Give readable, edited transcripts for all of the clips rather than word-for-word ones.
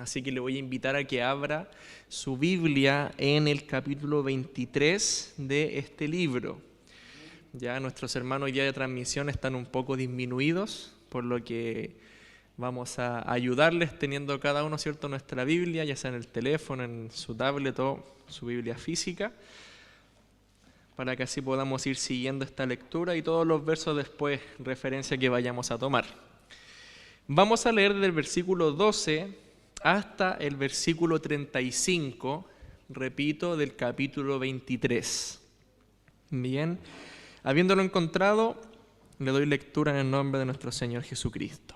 Así que le voy a invitar a que abra su Biblia en el capítulo 23 de este libro. Ya nuestros hermanos hoy día de transmisión están un poco disminuidos, por lo que vamos a ayudarles teniendo cada uno, ¿cierto?, nuestra Biblia, ya sea en el teléfono, en su tablet o su Biblia física, para que así podamos ir siguiendo esta lectura y todos los versos después, referencia que vayamos a tomar. Vamos a leer desde el versículo 12 hasta el versículo 35, repito, del capítulo 23. Bien, habiéndolo encontrado, le doy lectura en el nombre de nuestro Señor Jesucristo.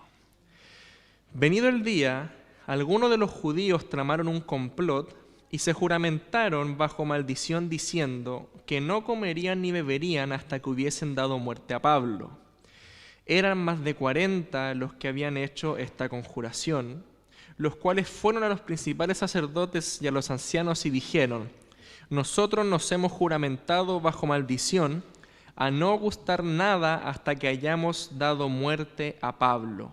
Venido el día, algunos de los judíos tramaron un complot y se juramentaron bajo maldición diciendo que no comerían ni beberían hasta que hubiesen dado muerte a Pablo. Eran más de 40 los que habían hecho esta conjuración, los cuales fueron a los principales sacerdotes y a los ancianos y dijeron: nosotros nos hemos juramentado bajo maldición a no gustar nada hasta que hayamos dado muerte a Pablo.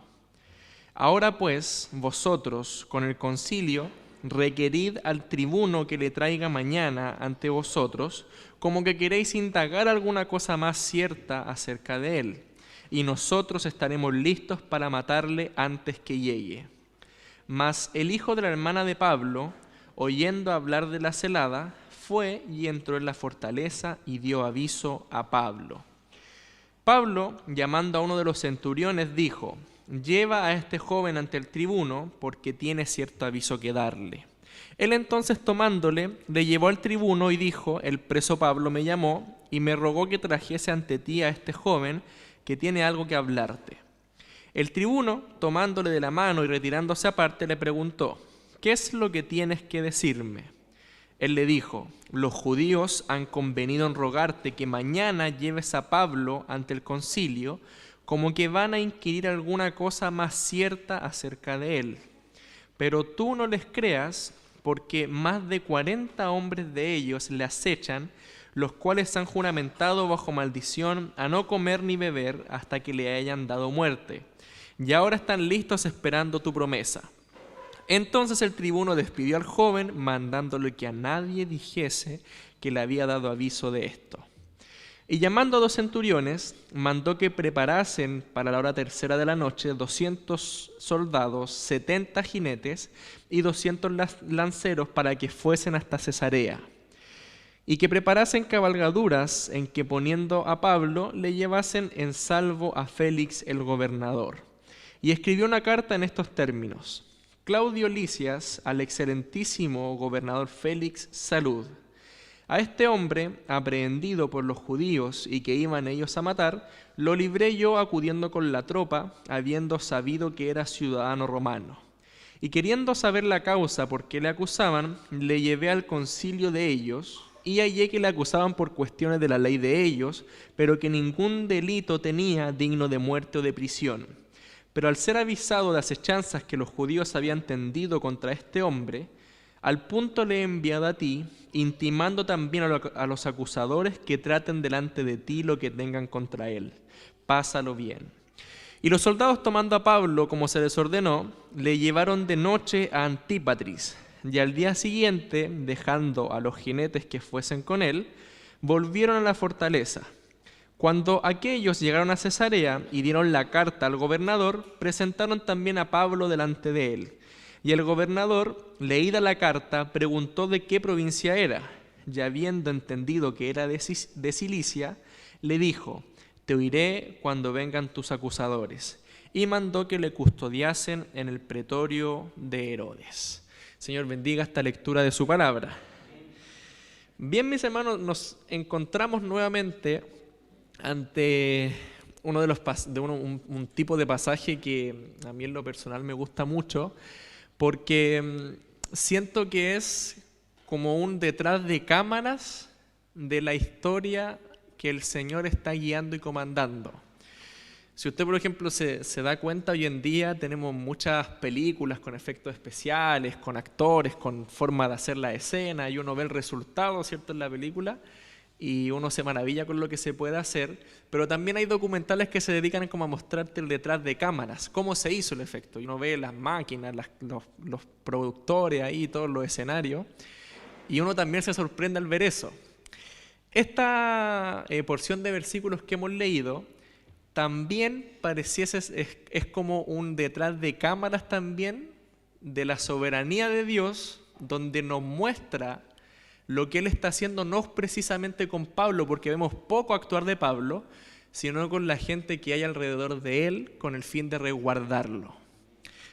Ahora pues, vosotros, con el concilio, requerid al tribuno que le traiga mañana ante vosotros, como que queréis indagar alguna cosa más cierta acerca de él, y nosotros estaremos listos para matarle antes que llegue. Mas el hijo de la hermana de Pablo, oyendo hablar de la celada, fue y entró en la fortaleza y dio aviso a Pablo. Pablo, llamando a uno de los centuriones, dijo: lleva a este joven ante el tribuno, porque tiene cierto aviso que darle. Él entonces, tomándole, le llevó al tribuno y dijo: el preso Pablo me llamó y me rogó que trajese ante ti a este joven, que tiene algo que hablarte. El tribuno, tomándole de la mano y retirándose aparte, le preguntó: ¿qué es lo que tienes que decirme? Él le dijo: los judíos han convenido en rogarte que mañana lleves a Pablo ante el concilio, como que van a inquirir alguna cosa más cierta acerca de él. Pero tú no les creas, porque más de 40 hombres de ellos le acechan, los cuales han juramentado bajo maldición a no comer ni beber hasta que le hayan dado muerte. Y ahora están listos esperando tu promesa. Entonces el tribuno despidió al joven, mandándole que a nadie dijese que le había dado aviso de esto. Y llamando a 2 centuriones, mandó que preparasen para la hora tercera de la noche 200 soldados, 70 jinetes y 200 lanceros para que fuesen hasta Cesarea. Y que preparasen cabalgaduras en que, poniendo a Pablo, le llevasen en salvo a Félix el gobernador. Y escribió una carta en estos términos: Claudio Lisias, al excelentísimo gobernador Félix, salud. A este hombre, aprehendido por los judíos y que iban ellos a matar, lo libré yo acudiendo con la tropa, habiendo sabido que era ciudadano romano. Y queriendo saber la causa por qué le acusaban, le llevé al concilio de ellos, y hallé que le acusaban por cuestiones de la ley de ellos, pero que ningún delito tenía digno de muerte o de prisión. Pero al ser avisado de acechanzas que los judíos habían tendido contra este hombre, al punto le he enviado a ti, intimando también a los acusadores que traten delante de ti lo que tengan contra él. Pásalo bien. Y los soldados, tomando a Pablo como se les ordenó, le llevaron de noche a Antípatris, y al día siguiente, dejando a los jinetes que fuesen con él, volvieron a la fortaleza. Cuando aquellos llegaron a Cesarea y dieron la carta al gobernador, presentaron también a Pablo delante de él. Y el gobernador, leída la carta, preguntó de qué provincia era, y habiendo entendido que era de Cilicia, le dijo: te oiré cuando vengan tus acusadores. Y mandó que le custodiasen en el pretorio de Herodes. Señor, bendiga esta lectura de su palabra. Bien, mis hermanos, nos encontramos nuevamente ante uno de un tipo de pasaje que a mí en lo personal me gusta mucho, porque siento que es como un detrás de cámaras de la historia que el Señor está guiando y comandando. Si usted, por ejemplo, se da cuenta, hoy en día tenemos muchas películas con efectos especiales, con actores, con forma de hacer la escena, y uno ve el resultado, ¿cierto?, en la película, y uno se maravilla con lo que se puede hacer, pero también hay documentales que se dedican como a mostrarte el detrás de cámaras, cómo se hizo el efecto, y uno ve las máquinas, los productores ahí, todos los escenarios, y uno también se sorprende al ver eso. Esta porción de versículos que hemos leído también es como un detrás de cámaras también de la soberanía de Dios, donde nos muestra lo que Él está haciendo no precisamente con Pablo, porque vemos poco actuar de Pablo, sino con la gente que hay alrededor de Él, con el fin de resguardarlo.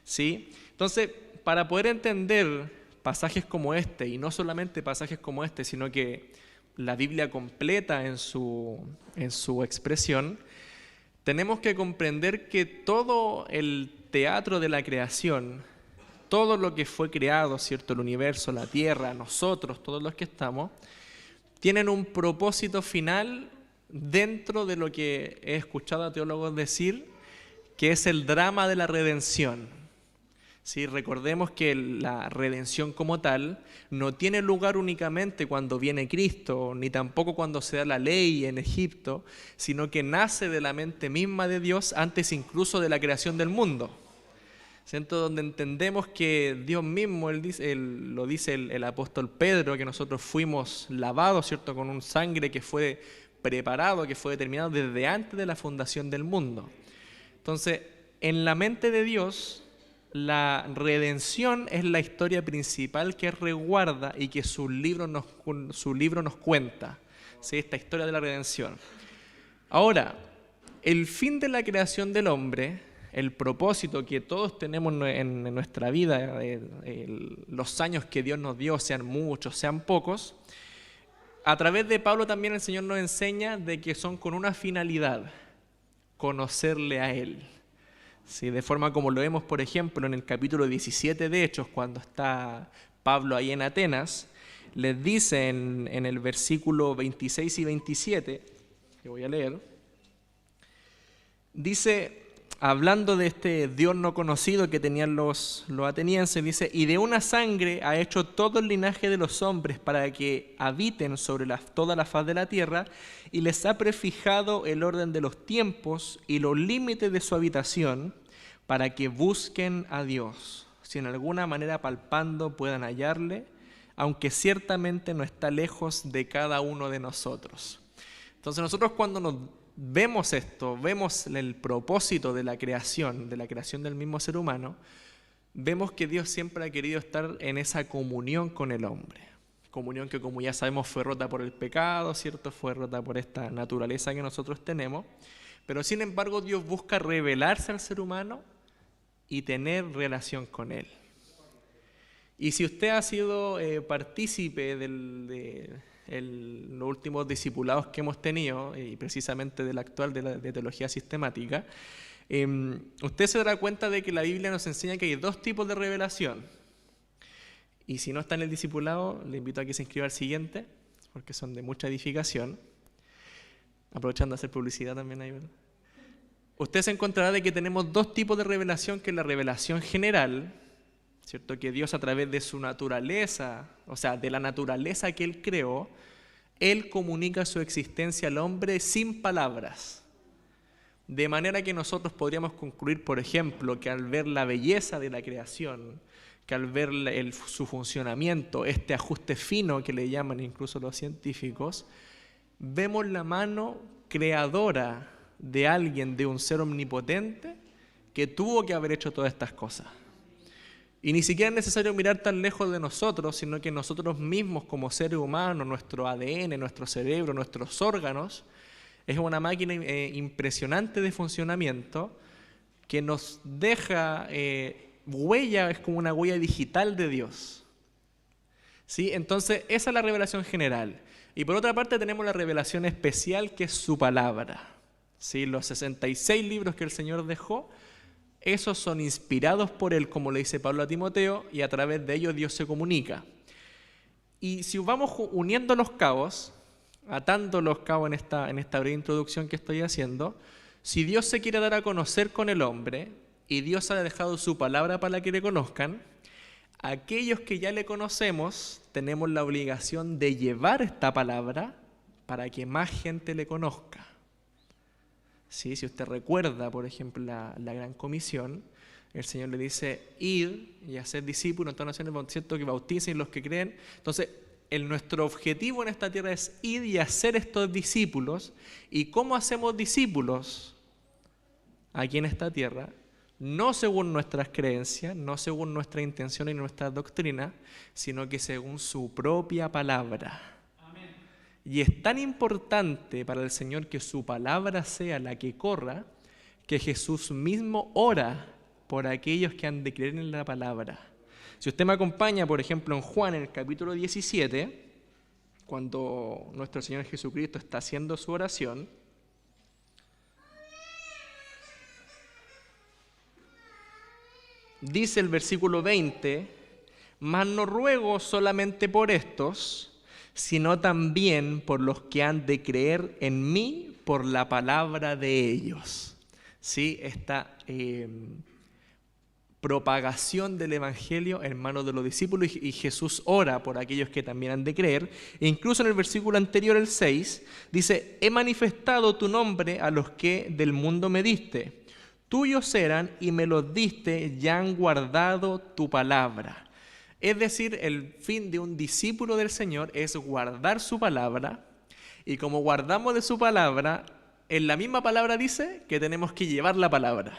¿Sí? Entonces, para poder entender pasajes como este, y no solamente pasajes como este, sino que la Biblia completa en su expresión, tenemos que comprender que todo el teatro de la creación, todo lo que fue creado, ¿cierto? El universo, la tierra, nosotros, todos los que estamos, tienen un propósito final dentro de lo que he escuchado a teólogos decir, que es el drama de la redención. ¿Sí? Recordemos que la redención como tal no tiene lugar únicamente cuando viene Cristo, ni tampoco cuando se da la ley en Egipto, sino que nace de la mente misma de Dios antes incluso de la creación del mundo. ¿Cierto? Donde entendemos que Dios mismo, lo dice el apóstol Pedro, que nosotros fuimos lavados, ¿cierto? Con un sangre que fue preparado, que fue determinado desde antes de la fundación del mundo. Entonces, en la mente de Dios, la redención es la historia principal que resguarda y que su libro nos cuenta, ¿sí? Esta historia de la redención. Ahora, el fin de la creación del hombre, el propósito que todos tenemos en nuestra vida, los años que Dios nos dio, sean muchos, sean pocos, a través de Pablo también el Señor nos enseña de que son con una finalidad, conocerle a Él. Sí, de forma como lo vemos, por ejemplo, en el capítulo 17 de Hechos, cuando está Pablo ahí en Atenas, les dice en el versículo 26 y 27, que voy a leer, dice, hablando de este Dios no conocido que tenían los atenienses, dice, y de una sangre ha hecho todo el linaje de los hombres para que habiten sobre toda la faz de la tierra, y les ha prefijado el orden de los tiempos y los límites de su habitación, para que busquen a Dios, si en alguna manera palpando puedan hallarle, aunque ciertamente no está lejos de cada uno de nosotros. Entonces nosotros cuando nos vemos esto, vemos el propósito de la creación del mismo ser humano, vemos que Dios siempre ha querido estar en esa comunión con el hombre. Comunión que, como ya sabemos, fue rota por el pecado, ¿cierto? Fue rota por esta naturaleza que nosotros tenemos. Pero sin embargo Dios busca revelarse al ser humano y tener relación con él. Y si usted ha sido partícipe de los últimos discipulados que hemos tenido, y precisamente del actual de teología sistemática, usted se dará cuenta de que la Biblia nos enseña que hay dos tipos de revelación. Y si no está en el discipulado, le invito a que se inscriba al siguiente, porque son de mucha edificación. Aprovechando de hacer publicidad también ahí, ¿verdad? Usted se encontrará de que tenemos dos tipos de revelación, que es la revelación general, ¿cierto? Que Dios a través de su naturaleza, o sea, de la naturaleza que Él creó, Él comunica su existencia al hombre sin palabras. De manera que nosotros podríamos concluir, por ejemplo, que al ver la belleza de la creación, que al ver su funcionamiento, este ajuste fino que le llaman incluso los científicos, vemos la mano creadora de alguien, de un ser omnipotente, que tuvo que haber hecho todas estas cosas. Y ni siquiera es necesario mirar tan lejos de nosotros, sino que nosotros mismos como seres humanos, nuestro ADN, nuestro cerebro, nuestros órganos, es una máquina impresionante de funcionamiento que nos deja huella, es como una huella digital de Dios. ¿Sí? Entonces, esa es la revelación general. Y por otra parte tenemos la revelación especial, que es su palabra. ¿Sí? Los 66 libros que el Señor dejó, esos son inspirados por Él, como le dice Pablo a Timoteo, y a través de ellos Dios se comunica. Y si vamos uniendo los cabos, atando los cabos en esta breve introducción que estoy haciendo, si Dios se quiere dar a conocer con el hombre, y Dios ha dejado su palabra para que le conozcan, aquellos que ya le conocemos tenemos la obligación de llevar esta palabra para que más gente le conozca. ¿Sí? Si usted recuerda, por ejemplo, la Gran Comisión, el Señor le dice, id y haced discípulos en todas las naciones, ¿cierto? Que bauticen los que creen. Entonces, nuestro objetivo en esta tierra es ir y hacer estos discípulos. ¿Y cómo hacemos discípulos aquí en esta tierra? No según nuestras creencias, no según nuestra intención y nuestra doctrina, sino que según su propia palabra. Amén. Y es tan importante para el Señor que su palabra sea la que corra, que Jesús mismo ora por aquellos que han de creer en la palabra. Si usted me acompaña, por ejemplo, en Juan, en el capítulo 17, cuando nuestro Señor Jesucristo está haciendo su oración, dice el versículo 20, mas no ruego solamente por estos, sino también por los que han de creer en mí por la palabra de ellos. ¿Sí? Esta propagación del Evangelio en manos de los discípulos, y Jesús ora por aquellos que también han de creer. E incluso en el versículo anterior, el 6, dice, he manifestado tu nombre a los que del mundo me diste. Tuyos eran y me los diste, y han guardado tu palabra. Es decir, el fin de un discípulo del Señor es guardar su palabra, y como guardamos de su palabra, en la misma palabra dice que tenemos que llevar la palabra.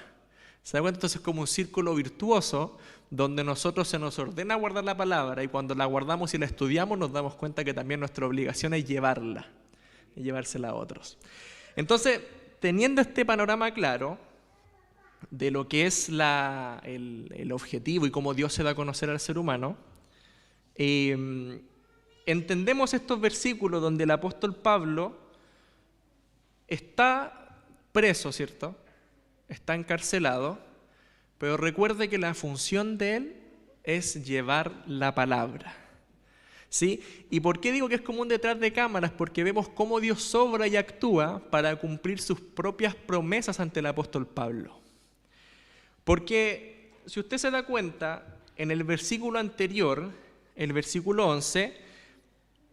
¿Se da cuenta? Entonces es como un círculo virtuoso donde nosotros se nos ordena guardar la palabra, y cuando la guardamos y la estudiamos nos damos cuenta que también nuestra obligación es llevarla y llevársela a otros. Entonces, teniendo este panorama claro de lo que es el objetivo y cómo Dios se da a conocer al ser humano, entendemos estos versículos donde el apóstol Pablo está preso, ¿cierto? Está encarcelado, pero recuerde que la función de él es llevar la palabra. ¿Sí? ¿Y por qué digo que es como un detrás de cámaras? Porque vemos cómo Dios obra y actúa para cumplir sus propias promesas ante el apóstol Pablo. Porque si usted se da cuenta, en el versículo anterior, el versículo 11,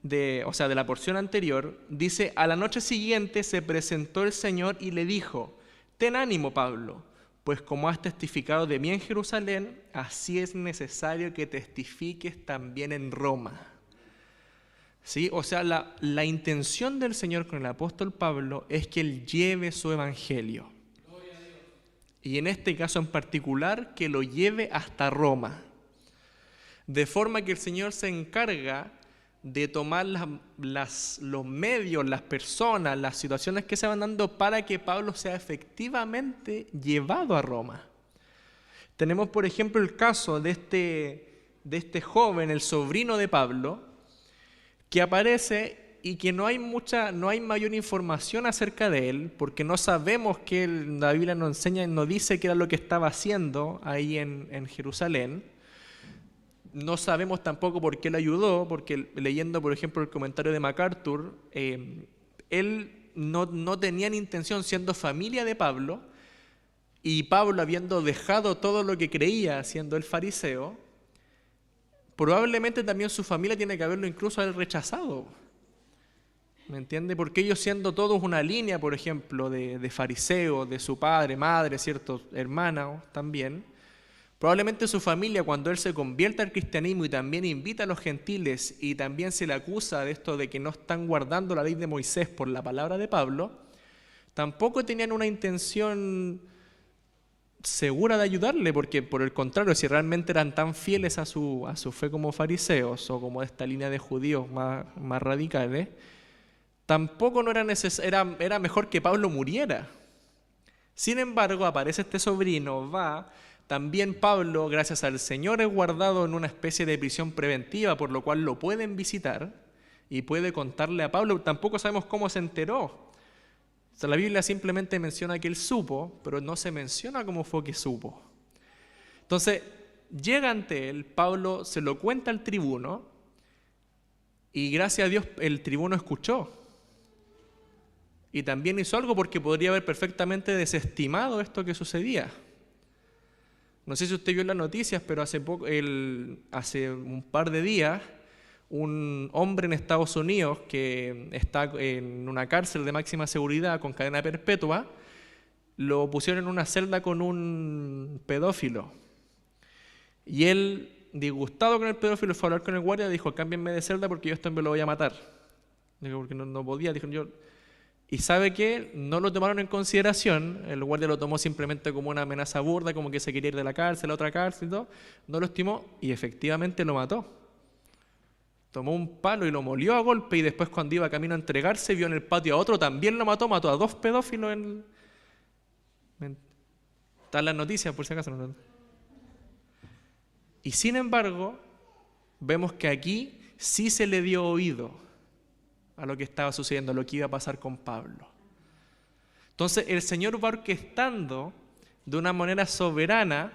de la porción anterior, dice, a la noche siguiente se presentó el Señor y le dijo, ten ánimo, Pablo, pues como has testificado de mí en Jerusalén, así es necesario que testifiques también en Roma. ¿Sí? O sea, la intención del Señor con el apóstol Pablo es que él lleve su evangelio. Y en este caso en particular, que lo lleve hasta Roma. De forma que el Señor se encarga de tomar los medios, las personas, las situaciones que se van dando para que Pablo sea efectivamente llevado a Roma. Tenemos, por ejemplo, el caso de este joven, el sobrino de Pablo, que aparece y que no hay mayor información acerca de él, porque no sabemos que la Biblia nos enseña, nos dice qué era lo que estaba haciendo ahí en Jerusalén. No sabemos tampoco por qué le ayudó, porque leyendo, por ejemplo, el comentario de MacArthur, él no tenía ni intención, siendo familia de Pablo, y Pablo habiendo dejado todo lo que creía, siendo el fariseo, probablemente también su familia tiene que haberlo incluso rechazado. ¿Me entiende? Porque ellos, siendo todos una línea, por ejemplo, de fariseos, de su padre, madre, ciertos hermanos también, probablemente su familia, cuando él se convierte al cristianismo y también invita a los gentiles y también se le acusa de esto de que no están guardando la ley de Moisés por la palabra de Pablo, tampoco tenían una intención segura de ayudarle, porque por el contrario, si realmente eran tan fieles a su fe como fariseos o como esta línea de judíos más radicales, tampoco no era mejor que Pablo muriera. Sin embargo, aparece este sobrino, va. También Pablo, gracias al Señor, es guardado en una especie de prisión preventiva, por lo cual lo pueden visitar y puede contarle a Pablo. Tampoco sabemos cómo se enteró. O sea, la Biblia simplemente menciona que él supo, pero no se menciona cómo fue que supo. Entonces, llega ante él, Pablo se lo cuenta al tribuno, y gracias a Dios el tribuno escuchó. Y también hizo algo, porque podría haber perfectamente desestimado esto que sucedía. No sé si usted vio las noticias, pero hace un par de días un hombre en Estados Unidos que está en una cárcel de máxima seguridad con cadena perpetua, lo pusieron en una celda con un pedófilo. Y él, disgustado con el pedófilo, fue a hablar con el guardia y dijo: cámbienme de celda porque yo esto me lo voy a matar. Dijo, porque no podía. Dijo, y ¿sabe qué? No lo tomaron en consideración. El guardia lo tomó simplemente como una amenaza burda, como que se quería ir de la cárcel a otra cárcel y todo. No lo estimó y efectivamente lo mató. Tomó un palo y lo molió a golpe, y después, cuando iba camino a entregarse, vio en el patio a otro, también lo mató a 2 pedófilos. Están las noticias, por si acaso. Y sin embargo, vemos que aquí sí se le dio oído a lo que estaba sucediendo, a lo que iba a pasar con Pablo. Entonces el Señor va orquestando de una manera soberana,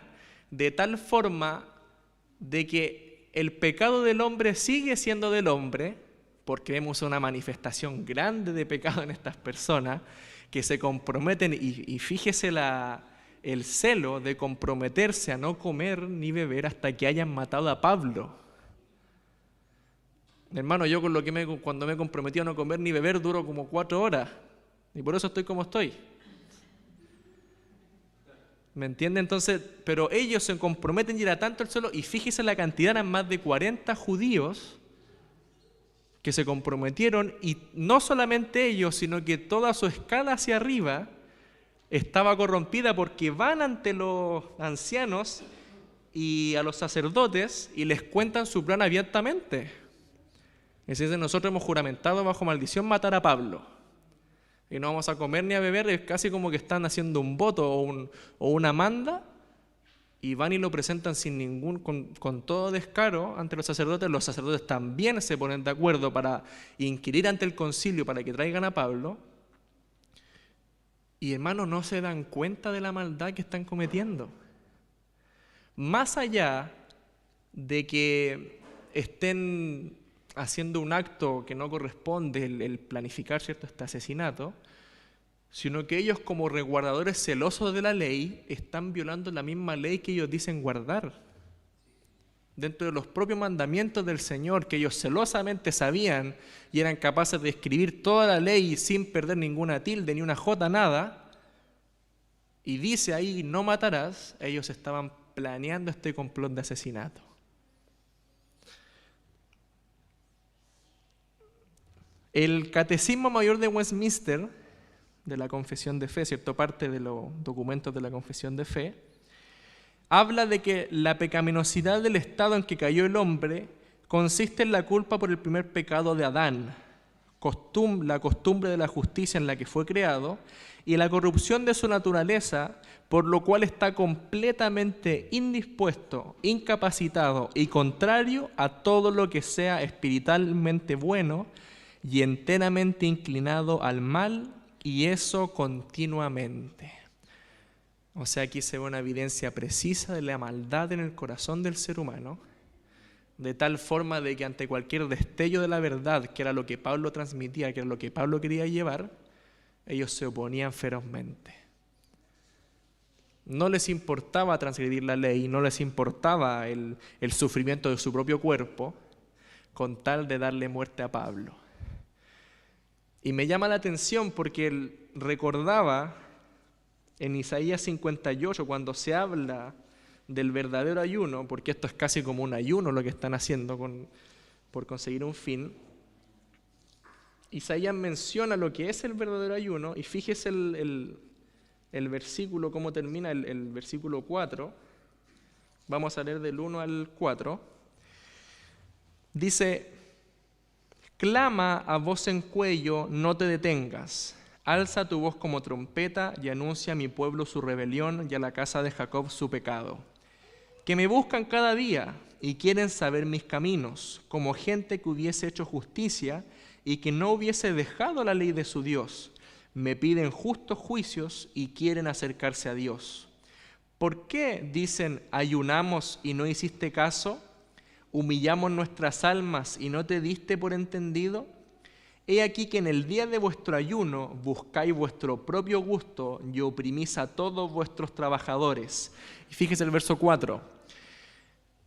de tal forma de que el pecado del hombre sigue siendo del hombre, porque vemos una manifestación grande de pecado en estas personas que se comprometen, y fíjese el celo de comprometerse a no comer ni beber hasta que hayan matado a Pablo. Hermano, yo con cuando me comprometí a no comer ni beber duro como 4 horas, y por eso estoy como estoy. ¿Me entiende? Entonces, pero ellos se comprometen y era tanto el celo, y fíjese la cantidad, eran más de 40 judíos que se comprometieron, y no solamente ellos, sino que toda su escala hacia arriba estaba corrompida, porque van ante los ancianos y a los sacerdotes y les cuentan su plan abiertamente. Es decir, nosotros hemos juramentado bajo maldición matar a Pablo, y no vamos a comer ni a beber. Es casi como que están haciendo un voto o una manda, y van y lo presentan con todo descaro ante los sacerdotes. Los sacerdotes también se ponen de acuerdo para inquirir ante el concilio para que traigan a Pablo. Y hermanos, no se dan cuenta de la maldad que están cometiendo. Más allá de que estén haciendo un acto que no corresponde, el planificar, ¿cierto?, este asesinato, sino que ellos, como resguardadores celosos de la ley, están violando la misma ley que ellos dicen guardar. Dentro de los propios mandamientos del Señor, que ellos celosamente sabían y eran capaces de escribir toda la ley sin perder ninguna tilde ni una jota, nada, y dice ahí: no matarás, ellos estaban planeando este complot de asesinato. El Catecismo Mayor de Westminster, de la Confesión de Fe, ¿cierto?, parte de los documentos de la Confesión de Fe, habla de que la pecaminosidad del estado en que cayó el hombre consiste en la culpa por el primer pecado de Adán, la costumbre de la justicia en la que fue creado, y la corrupción de su naturaleza, por lo cual está completamente indispuesto, incapacitado y contrario a todo lo que sea espiritualmente bueno, y enteramente inclinado al mal, y eso continuamente. O sea, aquí se ve una evidencia precisa de la maldad en el corazón del ser humano, de tal forma de que ante cualquier destello de la verdad, que era lo que Pablo transmitía, que era lo que Pablo quería llevar, ellos se oponían ferozmente. No les importaba transgredir la ley, no les importaba el sufrimiento de su propio cuerpo, con tal de darle muerte a Pablo. Y me llama la atención porque él recordaba en Isaías 58, cuando se habla del verdadero ayuno, porque esto es casi como un ayuno lo que están haciendo por conseguir un fin. Isaías menciona lo que es el verdadero ayuno, y fíjese el versículo, cómo termina el versículo 4. Vamos a leer del 1 al 4. Dice: clama a voz en cuello, no te detengas. Alza tu voz como trompeta y anuncia a mi pueblo su rebelión y a la casa de Jacob su pecado. Que me buscan cada día y quieren saber mis caminos, como gente que hubiese hecho justicia y que no hubiese dejado la ley de su Dios. Me piden justos juicios y quieren acercarse a Dios. ¿Por qué dicen: ayunamos y no hiciste caso? ¿Humillamos nuestras almas y no te diste por entendido? He aquí que en el día de vuestro ayuno buscáis vuestro propio gusto y oprimís a todos vuestros trabajadores. Y fíjese el verso 4.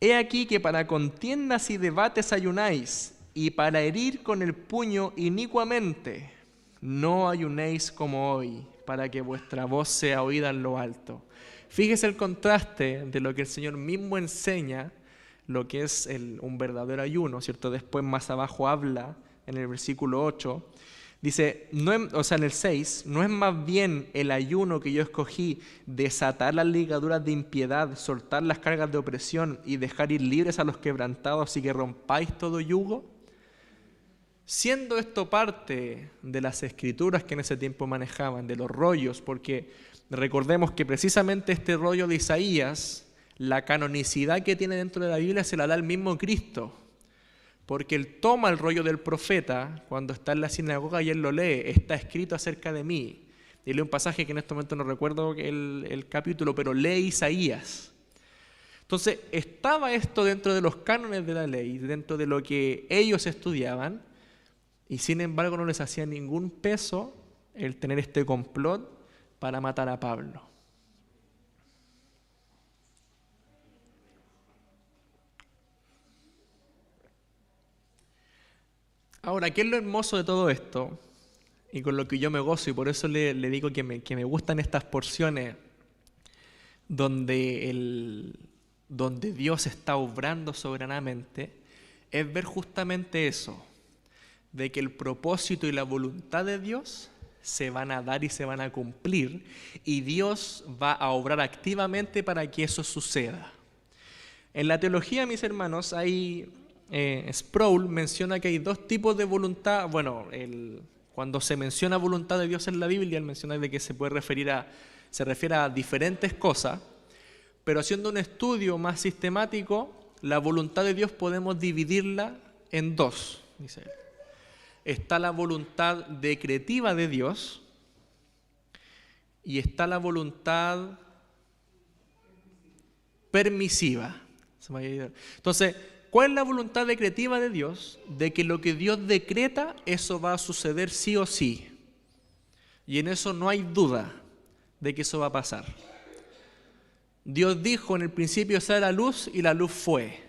He aquí que para contiendas y debates ayunáis, y para herir con el puño inicuamente, no ayunéis como hoy, para que vuestra voz sea oída en lo alto. Fíjese el contraste de lo que el Señor mismo enseña, lo que es un verdadero ayuno, ¿cierto? Después más abajo habla, en el versículo 8, dice, en el 6, ¿no es más bien el ayuno que yo escogí desatar las ligaduras de impiedad, soltar las cargas de opresión y dejar ir libres a los quebrantados y que rompáis todo yugo? Siendo esto parte de las escrituras que en ese tiempo manejaban, de los rollos, porque recordemos que precisamente este rollo de Isaías, la canonicidad que tiene dentro de la Biblia se la da el mismo Cristo, porque él toma el rollo del profeta cuando está en la sinagoga y él lo lee, está escrito acerca de mí. Y lee un pasaje que en este momento no recuerdo el capítulo, pero lee Isaías. Entonces, estaba esto dentro de los cánones de la ley, dentro de lo que ellos estudiaban, y sin embargo no les hacía ningún peso el tener este complot para matar a Pablo. Ahora, ¿qué es lo hermoso de todo esto? Y con lo que yo me gozo, y por eso le digo que me gustan estas porciones donde Dios está obrando soberanamente, es ver justamente eso, de que el propósito y la voluntad de Dios se van a dar y se van a cumplir, y Dios va a obrar activamente para que eso suceda. En la teología, mis hermanos, Sproul menciona que hay dos tipos de voluntad. Bueno, cuando se menciona voluntad de Dios en la Biblia, él menciona de que se refiere a diferentes cosas, pero haciendo un estudio más sistemático, la voluntad de Dios podemos dividirla en dos, dice él. Está la voluntad decretiva de Dios y está la voluntad permisiva. Entonces, ¿cuál es la voluntad decretiva de Dios? De que lo que Dios decreta, eso va a suceder sí o sí. Y en eso no hay duda de que eso va a pasar. Dios dijo en el principio sea la luz y la luz fue.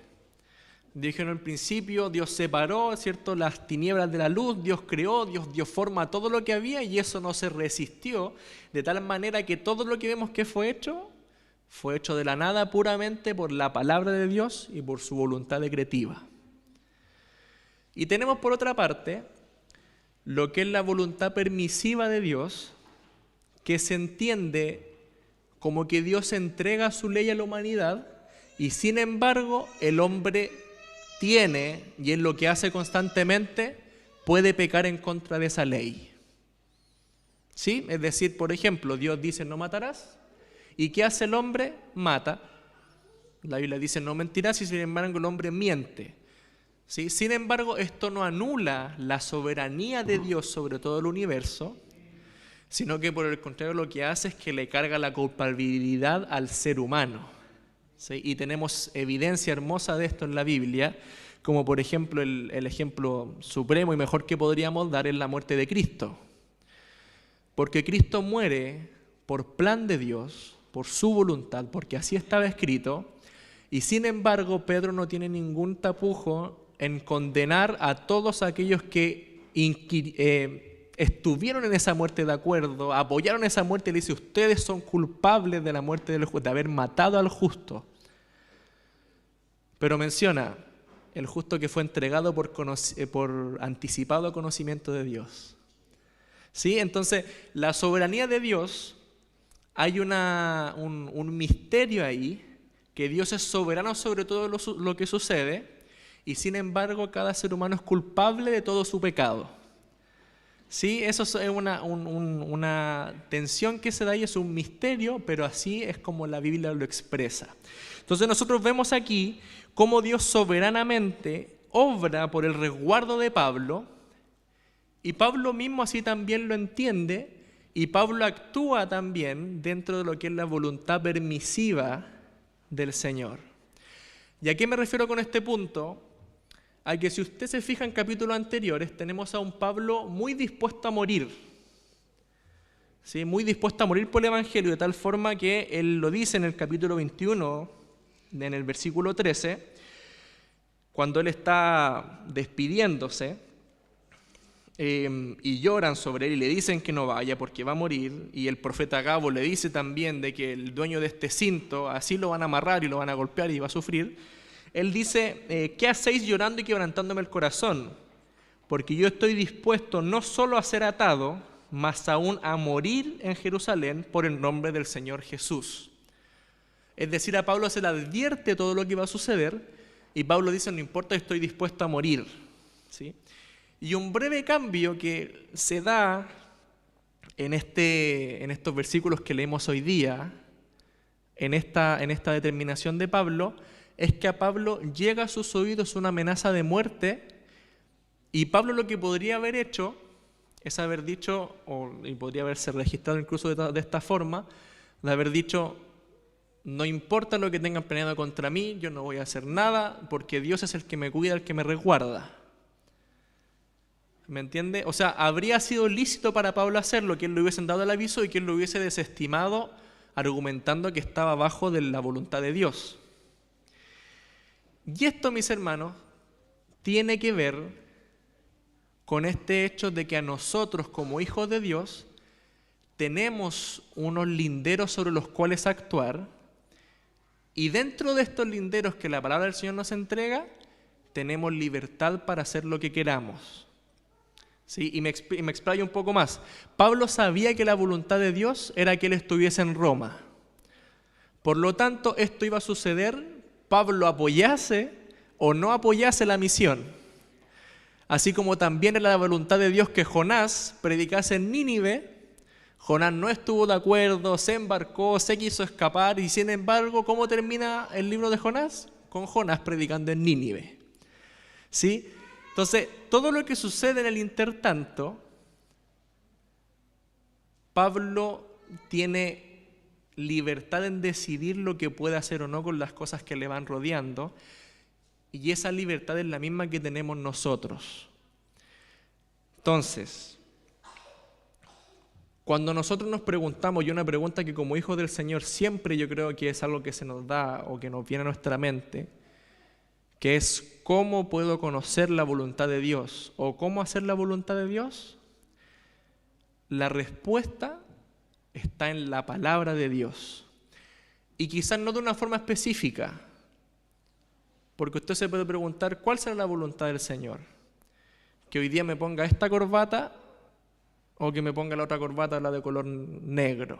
Dijo en el principio, Dios separó, ¿cierto?, las tinieblas de la luz, Dios creó, Dios dio forma a todo lo que había y eso no se resistió, de tal manera que todo lo que vemos que fue hecho de la nada puramente por la palabra de Dios y por su voluntad decretiva. Y tenemos por otra parte lo que es la voluntad permisiva de Dios, que se entiende como que Dios entrega su ley a la humanidad y sin embargo el hombre tiene, y es lo que hace constantemente, puede pecar en contra de esa ley. ¿Sí? Es decir, por ejemplo, Dios dice no matarás, ¿y qué hace el hombre? Mata. La Biblia dice no mentirás y sin embargo el hombre miente. ¿Sí? Sin embargo, esto no anula la soberanía de Dios sobre todo el universo, sino que por el contrario lo que hace es que le carga la culpabilidad al ser humano. ¿Sí? Y tenemos evidencia hermosa de esto en la Biblia, como por ejemplo el ejemplo supremo y mejor que podríamos dar es la muerte de Cristo. Porque Cristo muere por plan de Dios, por su voluntad, porque así estaba escrito, y sin embargo Pedro no tiene ningún tapujo en condenar a todos aquellos que estuvieron en esa muerte de acuerdo, apoyaron esa muerte y le dice, ustedes son culpables de la muerte de haber matado al justo. Pero menciona el justo que fue entregado por anticipado conocimiento de Dios. ¿Sí? Entonces, la soberanía de Dios, hay un misterio ahí, que Dios es soberano sobre todo lo que sucede, y sin embargo cada ser humano es culpable de todo su pecado. Sí, eso es una tensión que se da y es un misterio, pero así es como la Biblia lo expresa. Entonces nosotros vemos aquí cómo Dios soberanamente obra por el resguardo de Pablo, y Pablo mismo así también lo entiende, y Pablo actúa también dentro de lo que es la voluntad permisiva del Señor. ¿Y a qué me refiero con este punto? A que si usted se fija en capítulos anteriores, tenemos a un Pablo muy dispuesto a morir. ¿Sí? Muy dispuesto a morir por el Evangelio, de tal forma que él lo dice en el capítulo 21, en el versículo 13, cuando él está despidiéndose, y lloran sobre él y le dicen que no vaya porque va a morir, y el profeta Agabo le dice también de que el dueño de este cinto así lo van a amarrar y lo van a golpear y va a sufrir, él dice, ¿qué hacéis llorando y quebrantándome el corazón? Porque yo estoy dispuesto no solo a ser atado, mas aún a morir en Jerusalén por el nombre del Señor Jesús. Es decir, a Pablo se le advierte todo lo que va a suceder, y Pablo dice, no importa, estoy dispuesto a morir, ¿sí? Y un breve cambio que se da en estos versículos que leemos hoy día, en esta determinación de Pablo, es que a Pablo llega a sus oídos una amenaza de muerte, y Pablo lo que podría haber hecho es haber dicho, y podría haberse registrado incluso de esta forma, de haber dicho, no importa lo que tengan planeado contra mí, yo no voy a hacer nada, porque Dios es el que me cuida, el que me resguarda. ¿Me entiende? O sea, habría sido lícito para Pablo hacerlo, que él le hubiesen dado el aviso y que él lo hubiese desestimado, argumentando que estaba bajo de la voluntad de Dios. Y esto, mis hermanos, tiene que ver con este hecho de que a nosotros, como hijos de Dios, tenemos unos linderos sobre los cuales actuar, y dentro de estos linderos que la palabra del Señor nos entrega, tenemos libertad para hacer lo que queramos. ¿Sí? Y me explayo un poco más. Pablo sabía que la voluntad de Dios era que él estuviese en Roma. Por lo tanto, esto iba a suceder, Pablo apoyase o no apoyase la misión. Así como también era la voluntad de Dios que Jonás predicase en Nínive. Jonás no estuvo de acuerdo, se embarcó, se quiso escapar, y sin embargo, ¿cómo termina el libro de Jonás? Con Jonás predicando en Nínive. ¿Sí? Entonces, todo lo que sucede en el intertanto, Pablo tiene libertad en decidir lo que puede hacer o no con las cosas que le van rodeando, y esa libertad es la misma que tenemos nosotros. Entonces, cuando nosotros nos preguntamos, y una pregunta que como hijos del Señor siempre yo creo que es algo que se nos da o que nos viene a nuestra mente, que es ¿cómo puedo conocer la voluntad de Dios? ¿O cómo hacer la voluntad de Dios? La respuesta está en la palabra de Dios. Y quizás no de una forma específica, porque usted se puede preguntar, ¿cuál será la voluntad del Señor? ¿Que hoy día me ponga esta corbata o que me ponga la otra corbata, la de color negro?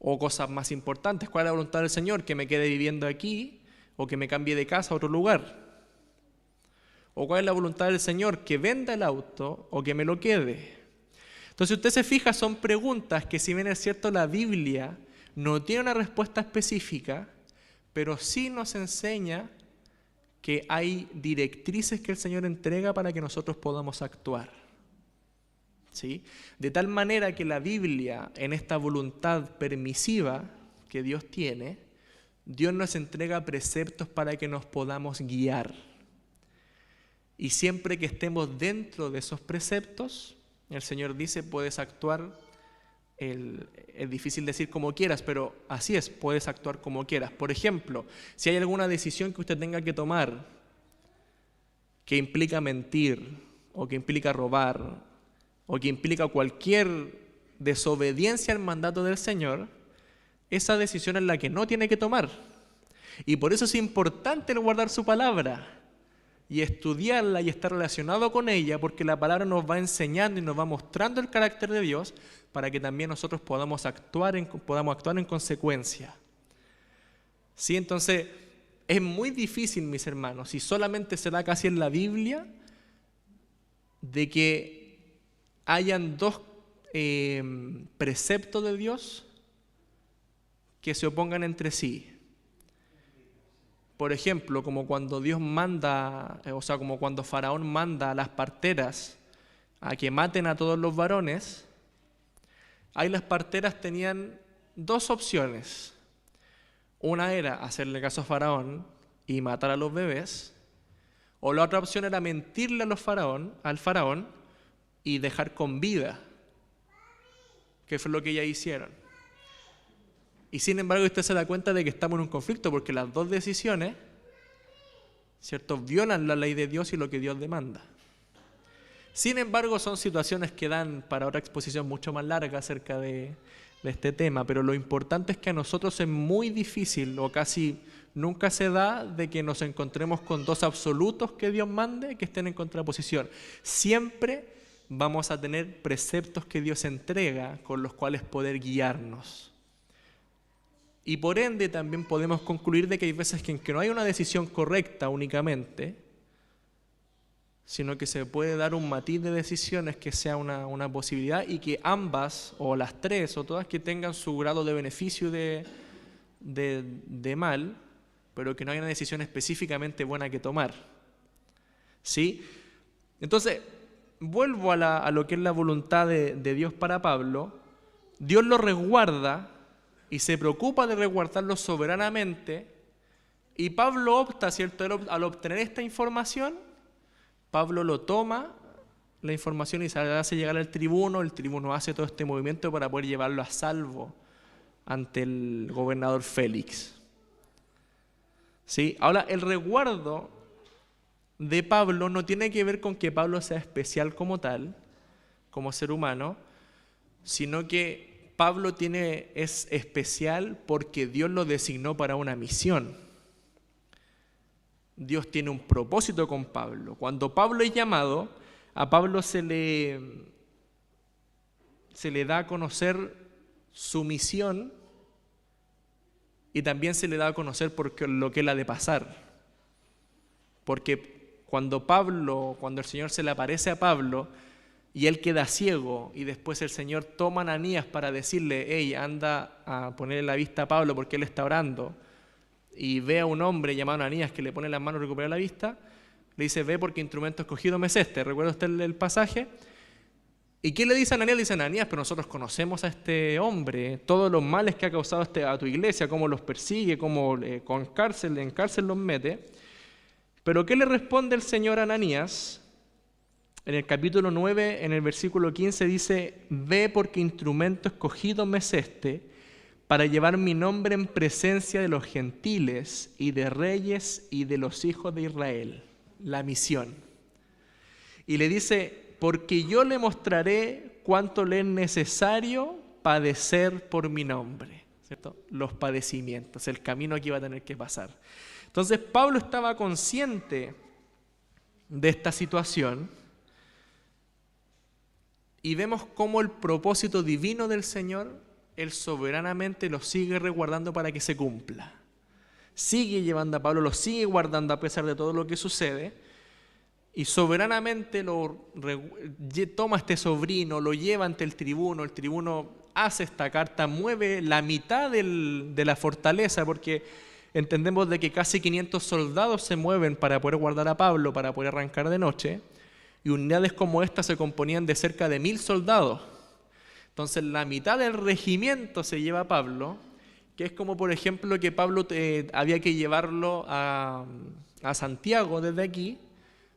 O cosas más importantes, ¿cuál es la voluntad del Señor? ¿Que me quede viviendo aquí o que me cambie de casa a otro lugar? ¿O cuál es la voluntad del Señor? ¿Que venda el auto o que me lo quede? Entonces, usted se fija, son preguntas que, si bien es cierto, la Biblia no tiene una respuesta específica, pero sí nos enseña que hay directrices que el Señor entrega para que nosotros podamos actuar. ¿Sí? De tal manera que la Biblia, en esta voluntad permisiva que Dios tiene, Dios nos entrega preceptos para que nos podamos guiar. Y siempre que estemos dentro de esos preceptos, el Señor dice, puedes actuar, es difícil decir como quieras, pero así es, puedes actuar como quieras. Por ejemplo, si hay alguna decisión que usted tenga que tomar que implica mentir, o que implica robar, o que implica cualquier desobediencia al mandato del Señor, esa decisión es la que no tiene que tomar. Y por eso es importante el guardar su palabra y estudiarla y estar relacionado con ella, porque la palabra nos va enseñando y nos va mostrando el carácter de Dios para que también nosotros podamos actuar en consecuencia. ¿Sí? Entonces, es muy difícil, mis hermanos, y solamente se da casi en la Biblia, de que hayan dos preceptos de Dios que se opongan entre sí. Por ejemplo, como cuando Dios manda, como cuando Faraón manda a las parteras a que maten a todos los varones, ahí las parteras tenían dos opciones. Una era hacerle caso a Faraón y matar a los bebés, o la otra opción era mentirle al faraón y dejar con vida, que fue lo que ellas hicieron. Y sin embargo, usted se da cuenta de que estamos en un conflicto, porque las dos decisiones ¿cierto? Violan la ley de Dios y lo que Dios demanda. Sin embargo, son situaciones que dan para otra exposición mucho más larga acerca de este tema, pero lo importante es que a nosotros es muy difícil o casi nunca se da de que nos encontremos con dos absolutos que Dios mande que estén en contraposición. Siempre vamos a tener preceptos que Dios entrega con los cuales poder guiarnos. Y por ende también podemos concluir de que hay veces en que no hay una decisión correcta únicamente, sino que se puede dar un matiz de decisiones que sea una posibilidad y que ambas, o las tres, o todas, que tengan su grado de beneficio y de mal, pero que no haya una decisión específicamente buena que tomar. ¿Sí? Entonces, vuelvo a lo que es la voluntad de Dios para Pablo. Dios lo resguarda y se preocupa de resguardarlo soberanamente, y Pablo opta, ¿cierto? Al obtener esta información, Pablo lo toma, la información, y se la hace llegar al tribuno. El tribuno hace todo este movimiento para poder llevarlo a salvo ante el gobernador Félix. ¿Sí? Ahora, el resguardo de Pablo no tiene que ver con que Pablo sea especial como tal, como ser humano, sino que Pablo es especial porque Dios lo designó para una misión. Dios tiene un propósito con Pablo. Cuando Pablo es llamado, a Pablo se le da a conocer su misión y también se le da a conocer lo que él ha de pasar. Porque cuando el Señor se le aparece a Pablo y él queda ciego, y después el Señor toma a Ananías para decirle: hey, anda a ponerle la vista a Pablo porque él está orando, y ve a un hombre llamado Ananías que le pone las manos y recupera la vista, le dice: ve, porque instrumento escogido me es este. ¿Recuerda usted el pasaje? ¿Y qué le dice a Ananías? Le dice: Ananías, pero nosotros conocemos a este hombre, todos los males que ha causado a tu iglesia, cómo los persigue, cómo en cárcel los mete. Pero ¿qué le responde el Señor a Ananías? En el capítulo 9, en el versículo 15 dice: ve, porque instrumento escogido me es este, para llevar mi nombre en presencia de los gentiles y de reyes y de los hijos de Israel. La misión. Y le dice: porque yo le mostraré cuánto le es necesario padecer por mi nombre. ¿Cierto? Los padecimientos, el camino que iba a tener que pasar. Entonces Pablo estaba consciente de esta situación, y vemos cómo el propósito divino del Señor, Él soberanamente lo sigue resguardando para que se cumpla. Sigue llevando a Pablo, lo sigue guardando a pesar de todo lo que sucede, y soberanamente toma a este sobrino, lo lleva ante el tribuno hace esta carta, mueve la mitad de la fortaleza, porque entendemos de que casi 500 soldados se mueven para poder guardar a Pablo, para poder arrancar de noche, y unidades como esta se componían de cerca de 1000 soldados. Entonces la mitad del regimiento se lleva a Pablo, que es como por ejemplo que Pablo había que llevarlo a Santiago desde aquí,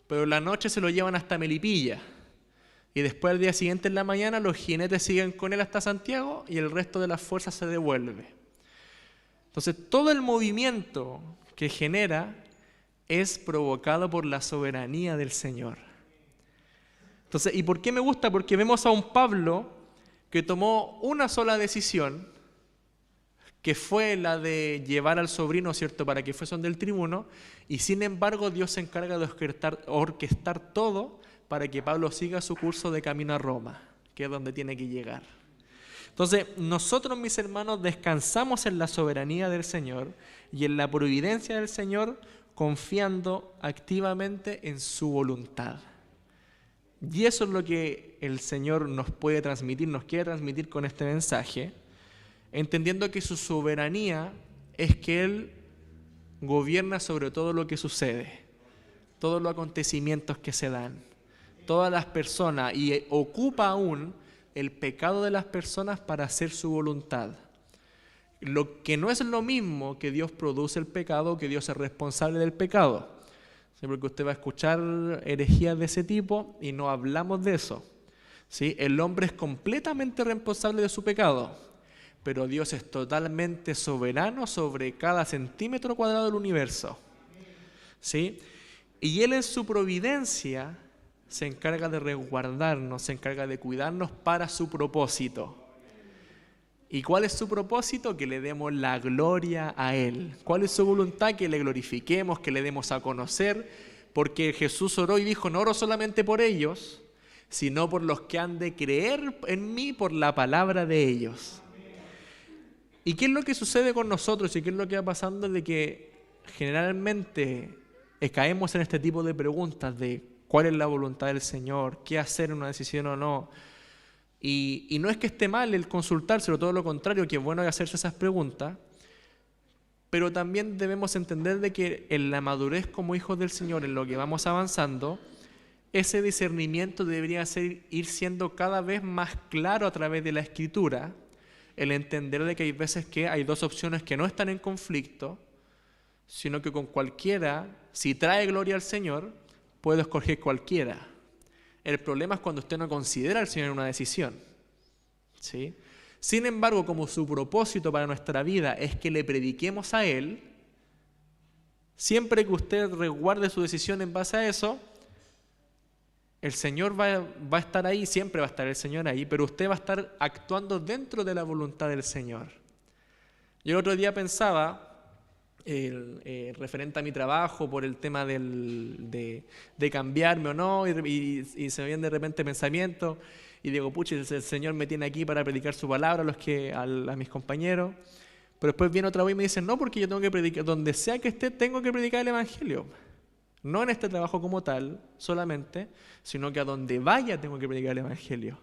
pero la noche se lo llevan hasta Melipilla, y después al día siguiente en la mañana los jinetes siguen con él hasta Santiago y el resto de las fuerzas se devuelve. Entonces todo el movimiento que genera es provocado por la soberanía del Señor. Entonces, ¿y por qué me gusta? Porque vemos a un Pablo que tomó una sola decisión, que fue la de llevar al sobrino, ¿cierto?, para que fuese donde el tribuno, y sin embargo Dios se encarga de orquestar todo para que Pablo siga su curso de camino a Roma, que es donde tiene que llegar. Entonces, nosotros, mis hermanos, descansamos en la soberanía del Señor y en la providencia del Señor, confiando activamente en su voluntad. Y eso es lo que el Señor nos quiere transmitir con este mensaje, entendiendo que su soberanía es que Él gobierna sobre todo lo que sucede, todos los acontecimientos que se dan, todas las personas, y ocupa aún el pecado de las personas para hacer su voluntad. Lo que no es lo mismo que Dios produce el pecado, que Dios es responsable del pecado. Porque usted va a escuchar herejías de ese tipo y no hablamos de eso. ¿Sí? El hombre es completamente responsable de su pecado, pero Dios es totalmente soberano sobre cada centímetro cuadrado del universo. ¿sí? Y Él en su providencia se encarga de resguardarnos, se encarga de cuidarnos para su propósito. ¿Y cuál es su propósito? Que le demos la gloria a Él. ¿Cuál es su voluntad? Que le glorifiquemos, que le demos a conocer, porque Jesús oró y dijo, no oro solamente por ellos, sino por los que han de creer en mí por la palabra de ellos. ¿Y qué es lo que sucede con nosotros y qué es lo que va pasando? De que generalmente caemos en este tipo de preguntas de cuál es la voluntad del Señor, qué hacer en una decisión o no. Y no es que esté mal el consultárselo, todo lo contrario, que es bueno hacerse esas preguntas, pero también debemos entender de que en la madurez como hijos del Señor, en lo que vamos avanzando, ese discernimiento debería ir siendo cada vez más claro a través de la Escritura, el entender de que hay veces que hay dos opciones que no están en conflicto, sino que con cualquiera, si trae gloria al Señor, puedo escoger cualquiera. El problema es cuando usted no considera al Señor en una decisión, ¿sí? Sin embargo, como su propósito para nuestra vida es que le prediquemos a Él, siempre que usted resguarde su decisión en base a eso, el Señor va a estar ahí, siempre va a estar el Señor ahí, pero usted va a estar actuando dentro de la voluntad del Señor. Yo el otro día pensaba, referente a mi trabajo, por el tema de cambiarme o no, y se me vienen de repente pensamientos, y digo, pucha, el Señor me tiene aquí para predicar su palabra a mis compañeros, pero después viene otra vez y me dicen, no, porque yo tengo que predicar, donde sea que esté, tengo que predicar el Evangelio. No en este trabajo como tal, solamente, sino que a donde vaya tengo que predicar el Evangelio.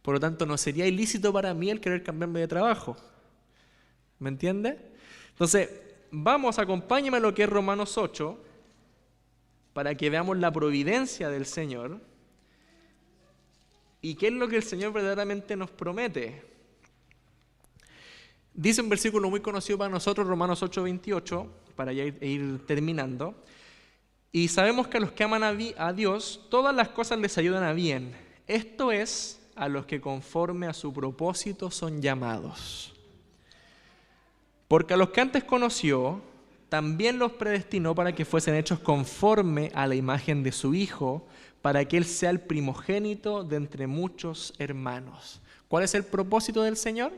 Por lo tanto, no sería ilícito para mí el querer cambiarme de trabajo. ¿Me entiende? Entonces, acompáñame a lo que es Romanos 8, para que veamos la providencia del Señor y qué es lo que el Señor verdaderamente nos promete. Dice un versículo muy conocido para nosotros, Romanos 8:28, para ya ir terminando. Y sabemos que a los que aman a Dios, todas las cosas les ayudan a bien. Esto es, a los que conforme a su propósito son llamados. Porque a los que antes conoció, también los predestinó para que fuesen hechos conforme a la imagen de su Hijo, para que Él sea el primogénito de entre muchos hermanos. ¿Cuál es el propósito del Señor?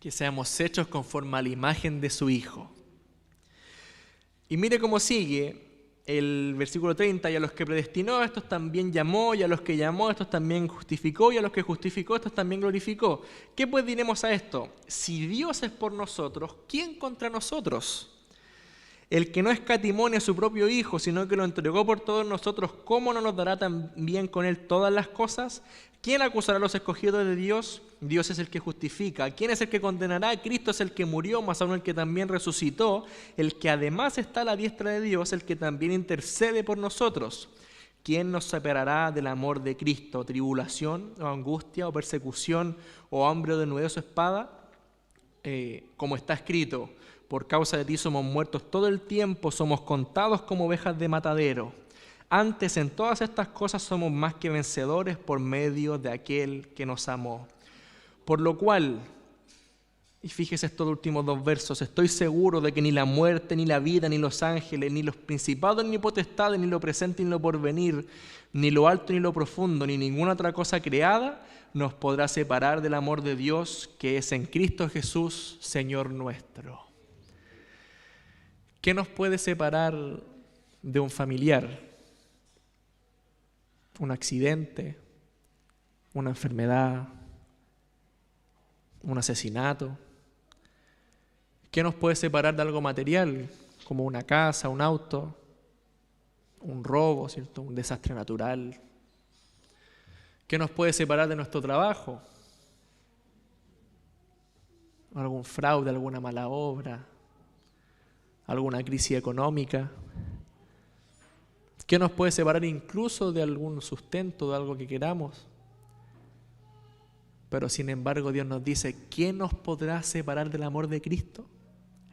Que seamos hechos conforme a la imagen de su Hijo. Y mire cómo sigue el versículo 30, y a los que predestinó, a estos también llamó, y a los que llamó, a estos también justificó, y a los que justificó, a estos también glorificó. ¿Qué pues diremos a esto? Si Dios es por nosotros, ¿quién contra nosotros? El que no escatimó ni a su propio Hijo, sino que lo entregó por todos nosotros, ¿cómo no nos dará también con Él todas las cosas? ¿Quién acusará a los escogidos de Dios? Dios es el que justifica. ¿Quién es el que condenará? Cristo es el que murió, más aún el que también resucitó, el que además está a la diestra de Dios, el que también intercede por nosotros. ¿Quién nos separará del amor de Cristo? ¿Tribulación, o angustia, o persecución, o hambre, o desnudez, o espada? Como está escrito, por causa de ti somos muertos todo el tiempo, somos contados como ovejas de matadero. Antes, en todas estas cosas somos más que vencedores por medio de aquel que nos amó. Por lo cual, y fíjese estos últimos dos versos, estoy seguro de que ni la muerte, ni la vida, ni los ángeles, ni los principados, ni potestades, ni lo presente, ni lo porvenir, ni lo alto, ni lo profundo, ni ninguna otra cosa creada nos podrá separar del amor de Dios que es en Cristo Jesús, Señor nuestro. ¿Qué nos puede separar de un familiar? Un accidente, una enfermedad, un asesinato. ¿Qué nos puede separar de algo material, como una casa, un auto, un robo, ¿cierto? Un desastre natural? ¿Qué nos puede separar de nuestro trabajo? ¿Algún fraude, alguna mala obra? ¿Alguna crisis económica? ¿Qué nos puede separar incluso de algún sustento, de algo que queramos? Pero sin embargo Dios nos dice, ¿quién nos podrá separar del amor de Cristo?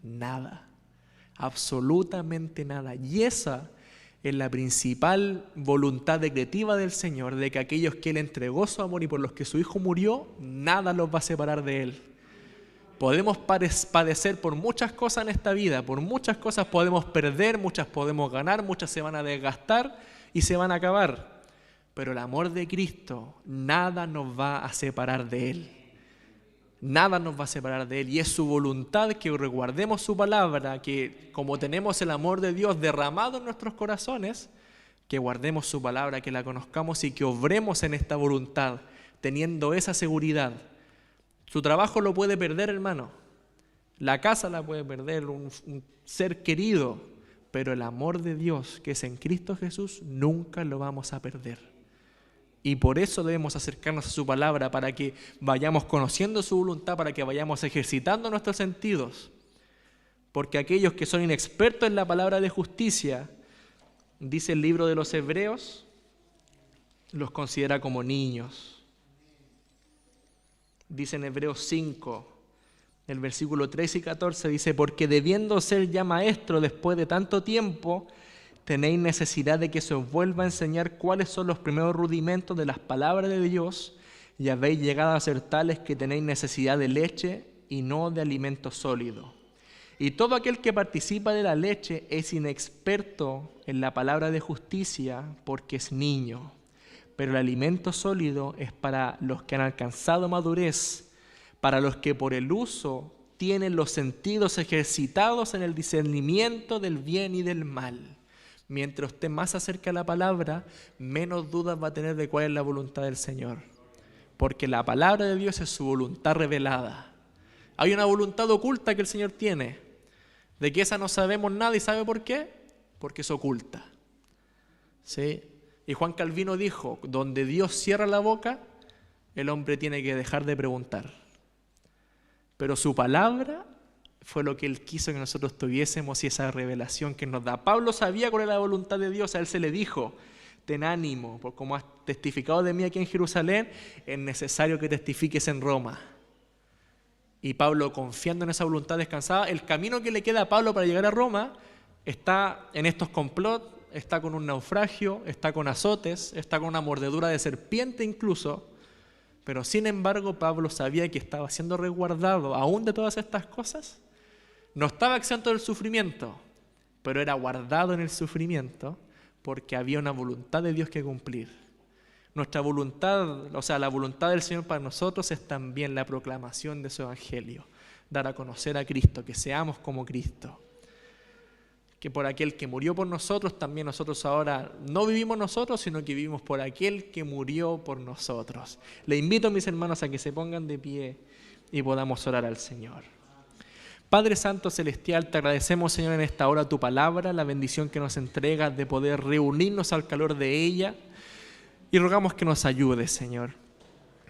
Nada, absolutamente nada. Y esa es la principal voluntad decretiva del Señor, de que aquellos que Él entregó su amor y por los que su Hijo murió, nada los va a separar de Él. podemos padecer por muchas cosas en esta vida, por muchas cosas podemos perder, muchas podemos ganar, muchas se van a desgastar y se van a acabar. Pero el amor de Cristo, nada nos va a separar de Él. Nada nos va a separar de Él, y es su voluntad que resguardemos su palabra, que como tenemos el amor de Dios derramado en nuestros corazones, que guardemos su palabra, que la conozcamos y que obremos en esta voluntad, teniendo esa seguridad. Su trabajo lo puede perder, hermano, la casa la puede perder, un ser querido, pero el amor de Dios que es en Cristo Jesús nunca lo vamos a perder. Y por eso debemos acercarnos a su palabra, para que vayamos conociendo su voluntad, para que vayamos ejercitando nuestros sentidos. Porque aquellos que son inexpertos en la palabra de justicia, dice el libro de los Hebreos, los considera como niños. Dice en Hebreos 5, el versículo 13 y 14, dice: porque debiendo ser ya maestro después de tanto tiempo, tenéis necesidad de que se os vuelva a enseñar cuáles son los primeros rudimentos de las palabras de Dios, y habéis llegado a ser tales que tenéis necesidad de leche y no de alimento sólido. Y todo aquel que participa de la leche es inexperto en la palabra de justicia, porque es niño. Pero el alimento sólido es para los que han alcanzado madurez, para los que por el uso tienen los sentidos ejercitados en el discernimiento del bien y del mal. Mientras usted más se acerca a la palabra, menos dudas va a tener de cuál es la voluntad del Señor. Porque la palabra de Dios es su voluntad revelada. Hay una voluntad oculta que el Señor tiene, de que esa no sabemos nada, ¿y sabe por qué? Porque es oculta. ¿Sí? Y Juan Calvino dijo: donde Dios cierra la boca, el hombre tiene que dejar de preguntar. Pero su palabra fue lo que Él quiso que nosotros tuviésemos, y esa revelación que nos da. Pablo sabía cuál era la voluntad de Dios. A él se le dijo: ten ánimo, porque como has testificado de mí aquí en Jerusalén, es necesario que testifiques en Roma. Y Pablo, confiando en esa voluntad, descansaba. El camino que le queda a Pablo para llegar a Roma está en estos complots, está con un naufragio, está con azotes, está con una mordedura de serpiente incluso. Pero sin embargo, Pablo sabía que estaba siendo resguardado aún de todas estas cosas. No estaba exento del sufrimiento, pero era guardado en el sufrimiento porque había una voluntad de Dios que cumplir. Nuestra voluntad, o sea, la voluntad del Señor para nosotros es también la proclamación de su evangelio, dar a conocer a Cristo, que seamos como Cristo. Que por aquel que murió por nosotros, también nosotros ahora no vivimos nosotros, sino que vivimos por aquel que murió por nosotros. Le invito a mis hermanos a que se pongan de pie y podamos orar al Señor. Padre Santo Celestial, te agradecemos, Señor, en esta hora tu palabra, la bendición que nos entregas de poder reunirnos al calor de ella, y rogamos que nos ayudes, Señor.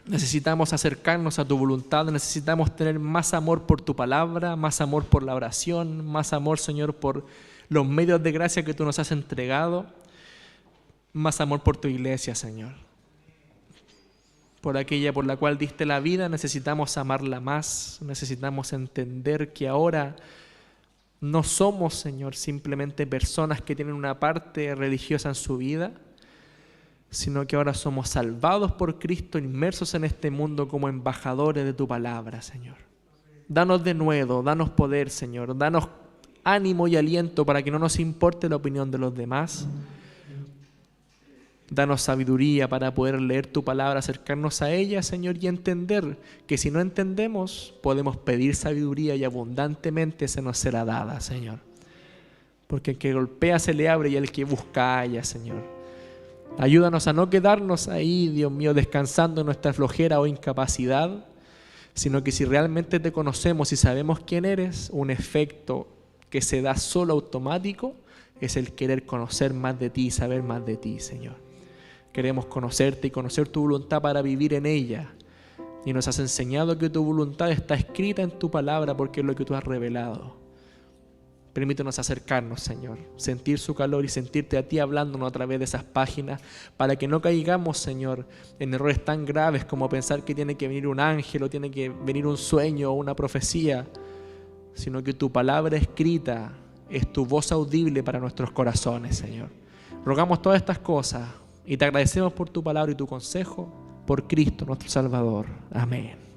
Necesitamos acercarnos a tu voluntad, necesitamos tener más amor por tu palabra, más amor por la oración, más amor, Señor, por los medios de gracia que tú nos has entregado, más amor por tu iglesia, Señor. Por aquella por la cual diste la vida, necesitamos amarla más, necesitamos entender que ahora no somos, Señor, simplemente personas que tienen una parte religiosa en su vida, sino que ahora somos salvados por Cristo, inmersos en este mundo como embajadores de tu palabra, Señor. Danos de nuevo, danos poder, Señor, danos ánimo y aliento para que no nos importe la opinión de los demás. Danos sabiduría para poder leer tu palabra, acercarnos a ella, Señor, y entender que si no entendemos, podemos pedir sabiduría y abundantemente se nos será dada, Señor. Porque el que golpea se le abre y el que busca halla, Señor. Ayúdanos a no quedarnos ahí, Dios mío, descansando en nuestra flojera o incapacidad, sino que si realmente te conocemos y sabemos quién eres, un efecto que se da solo automático es el querer conocer más de ti y saber más de ti, Señor. Queremos conocerte y conocer tu voluntad para vivir en ella. Y nos has enseñado que tu voluntad está escrita en tu palabra porque es lo que tú has revelado. Permítenos acercarnos, Señor, sentir su calor y sentirte a ti hablándonos a través de esas páginas para que no caigamos, Señor, en errores tan graves como pensar que tiene que venir un ángel o tiene que venir un sueño o una profecía, sino que tu palabra escrita es tu voz audible para nuestros corazones, Señor. Rogamos todas estas cosas y te agradecemos por tu palabra y tu consejo, por Cristo nuestro Salvador. Amén.